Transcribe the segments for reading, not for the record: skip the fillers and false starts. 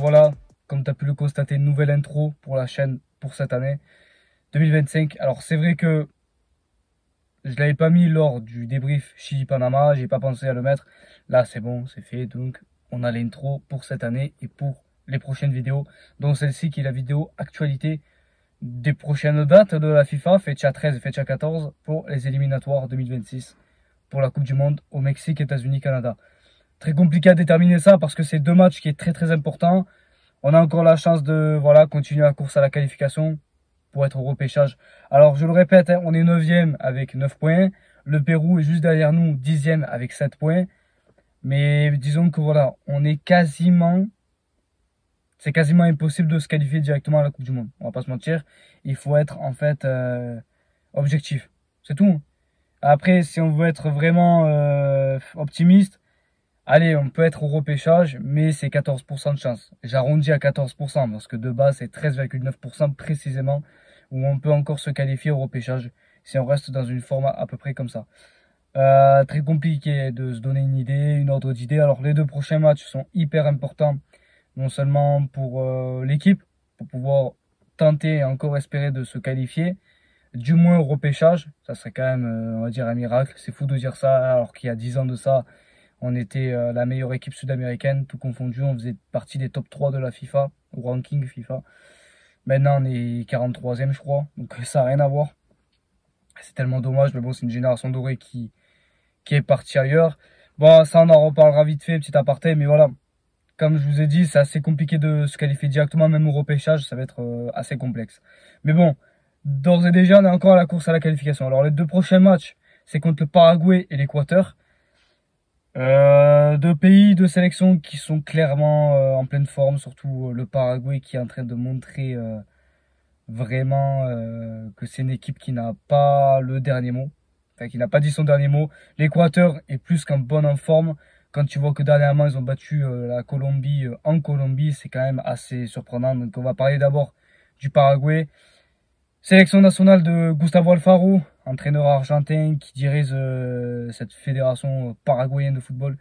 voilà, comme tu as pu le constater, une nouvelle intro pour la chaîne pour cette année 2025. Alors c'est vrai que je l'avais pas mis lors du débrief Chili-Panama, j'ai pas pensé à le mettre. Là c'est bon, c'est fait, donc on a l'intro pour cette année et pour les prochaines vidéos, dont celle-ci qui est la vidéo actualité des prochaines dates de la FIFA, Fecha 13 et Fecha 14 pour les éliminatoires 2026 pour la Coupe du Monde au Mexique, États-Unis, Canada. Très compliqué à déterminer ça parce que c'est deux matchs qui est très important. On a encore la chance de continuer la course à la qualification pour être au repêchage. Alors je le répète, hein, on est 9e avec 9 points. Le Pérou est juste derrière nous, 10e avec 7 points. Mais disons que voilà, c'est quasiment impossible de se qualifier directement à la Coupe du Monde. On va pas se mentir. Il faut être en fait objectif. C'est tout. Après, si on veut être vraiment optimiste, allez, on peut être au repêchage, mais c'est 14% de chance. J'arrondis à 14% parce que de base, c'est 13,9% précisément où on peut encore se qualifier au repêchage si on reste dans une forme à peu près comme ça. Très compliqué de se donner une idée, une ordre d'idée. Alors les deux prochains matchs sont hyper importants, non seulement pour l'équipe, pour pouvoir tenter et encore espérer de se qualifier, du moins au repêchage. Ça serait quand même, on va dire, un miracle. C'est fou de dire ça alors qu'il y a 10 ans de ça, on était la meilleure équipe sud-américaine, tout confondu. On faisait partie des top 3 de la FIFA, au ranking FIFA. Maintenant, on est 43e, je crois. Donc, ça n'a rien à voir. C'est tellement dommage. Mais bon, c'est une génération dorée qui est partie ailleurs. Bon, ça, on en reparlera vite fait, petit aparté. Mais voilà, comme je vous ai dit, c'est assez compliqué de se qualifier directement, même au repêchage. Ça va être assez complexe. Mais bon, d'ores et déjà, on est encore à la course à la qualification. Alors, les deux prochains matchs, c'est contre le Paraguay et l'Équateur. Deux pays, deux sélections qui sont clairement en pleine forme, surtout le Paraguay qui est en train de montrer vraiment que c'est une équipe qui n'a pas le dernier mot, enfin qui n'a pas dit son dernier mot. L'Équateur est plus qu'en bonne en forme. Quand tu vois que dernièrement ils ont battu la Colombie en Colombie, c'est quand même assez surprenant. Donc on va parler d'abord du Paraguay. Sélection nationale de Gustavo Alfaro, entraîneur argentin qui dirige cette fédération paraguayenne de football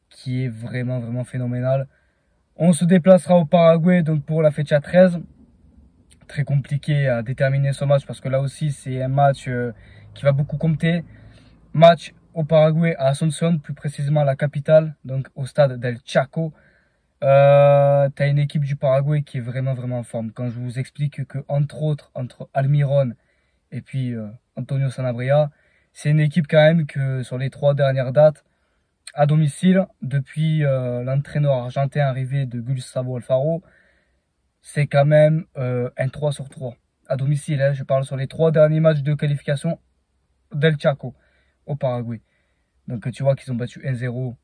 qui est vraiment phénoménale. On se déplacera au Paraguay donc pour la Fecha 13. Très compliqué à déterminer ce match parce que là aussi c'est un match qui va beaucoup compter. Match au Paraguay à Asunción, plus précisément à la capitale, donc au stade del Chaco. T'as une équipe du Paraguay qui est vraiment en forme. Quand je vous explique que entre autres, entre Almiron et puis Antonio Sanabria, c'est une équipe quand même que sur les 3 dernières dates, à domicile, depuis l'entraîneur argentin arrivé de Gustavo Alfaro, c'est quand même un 3 sur 3. À domicile, hein, je parle sur les 3 derniers matchs de qualification del Chaco au Paraguay. Donc tu vois qu'ils ont battu 1-0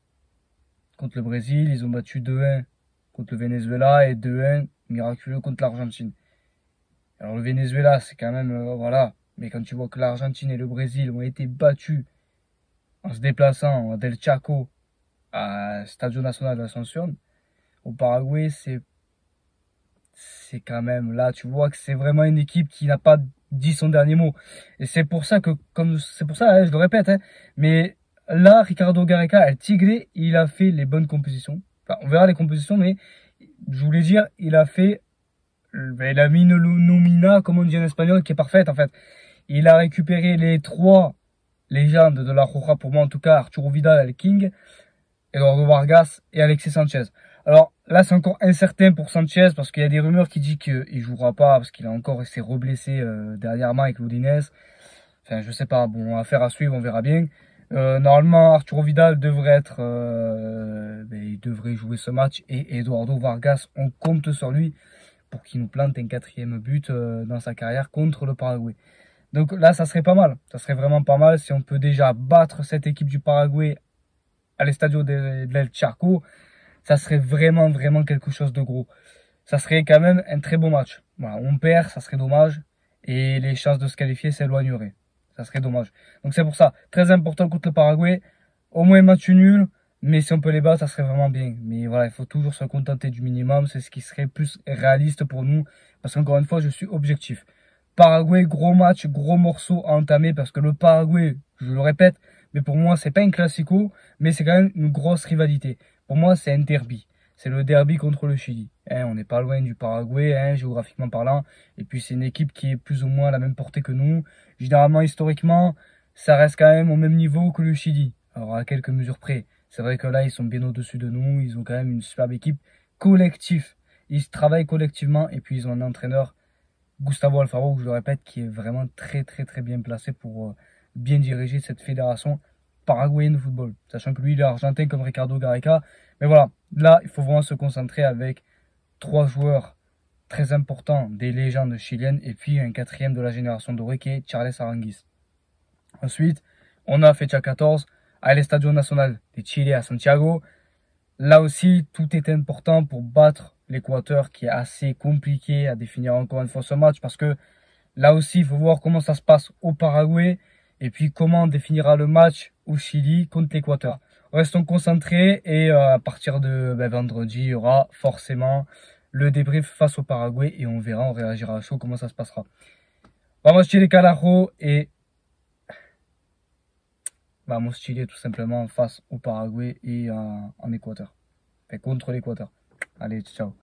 contre le Brésil, ils ont battu 2-1 contre le Venezuela et 2-1 miraculeux contre l'Argentine. Alors le Venezuela, c'est quand même, voilà, mais quand tu vois que l'Argentine et le Brésil ont été battus en se déplaçant à Del Chaco, à Stadio Nacional de l'Ascension, au Paraguay, c'est quand même, là, tu vois que c'est vraiment une équipe qui n'a pas dit son dernier mot. Et c'est pour ça que, c'est pour ça, hein, je le répète, hein, mais là, Ricardo Gareca, El Tigre, il a fait les bonnes compositions. Enfin, on verra les compositions, mais je voulais dire, il a mis une nomina, comme on dit en espagnol, qui est parfaite, en fait. Il a récupéré les 3 légendes de la Roja, pour moi en tout cas, Arturo Vidal, El King, Eduardo Vargas et Alexis Sanchez. Alors là, c'est encore incertain pour Sanchez parce qu'il y a des rumeurs qui disent qu'il jouera pas parce qu'il a encore été reblessé dernièrement avec l'Udinese. Enfin, je sais pas. Bon, affaire à suivre, on verra bien. Normalement, Arturo Vidal devrait il devrait jouer ce match et Eduardo Vargas, on compte sur lui pour qu'il nous plante un 4e but dans sa carrière contre le Paraguay. Donc là, ça serait pas mal. Ça serait vraiment pas mal si on peut déjà battre cette équipe du Paraguay à l'Estadio del Chaco. Ça serait vraiment quelque chose de gros. Ça serait quand même un très beau match. Voilà, on perd, ça serait dommage. Et les chances de se qualifier s'éloigneraient. Ça serait dommage. Donc c'est pour ça, très important contre le Paraguay. Au moins match nul. Mais si on peut les battre, ça serait vraiment bien. Mais voilà, il faut toujours se contenter du minimum. C'est ce qui serait plus réaliste pour nous. Parce qu'encore une fois, je suis objectif. Paraguay, gros match, gros morceau à entamer. Parce que le Paraguay, je le répète, mais pour moi, c'est pas un classico. Mais c'est quand même une grosse rivalité. Pour moi, c'est un derby. c'est le derby contre le Chili. Hein, on n'est pas loin du Paraguay, hein, géographiquement parlant. Et puis c'est une équipe qui est plus ou moins à la même portée que nous. Généralement, historiquement, ça reste quand même au même niveau que le Chili. Alors à quelques mesures près. C'est vrai que là, ils sont bien au-dessus de nous. Ils ont quand même une superbe équipe collective. Ils travaillent collectivement et puis ils ont un entraîneur, Gustavo Alfaro, je le répète, qui est vraiment très bien placé pour bien diriger cette fédération paraguayenne de football. Sachant que lui, il est argentin comme Ricardo Gareca. Mais voilà, là, il faut vraiment se concentrer avec trois joueurs très importants, des légendes chiliennes, et puis un quatrième de la génération dorée qui est Charles Aranguiz. Ensuite, on a Fecha 14 à l'Estadio Nacional de Chile à Santiago. Là aussi, tout est important pour battre l'Équateur, qui est assez compliqué à définir encore une fois ce match, parce que là aussi, il faut voir comment ça se passe au Paraguay, et puis comment on définira le match au Chili contre l'Équateur. Restons concentrés, et à partir de vendredi, il y aura forcément le débrief face au Paraguay, et on verra, on réagira à chaud comment ça se passera. Vamos Chile carajo, et vamos Chile tout simplement face au Paraguay et en Équateur. Fait contre l'Équateur. Allez, ciao.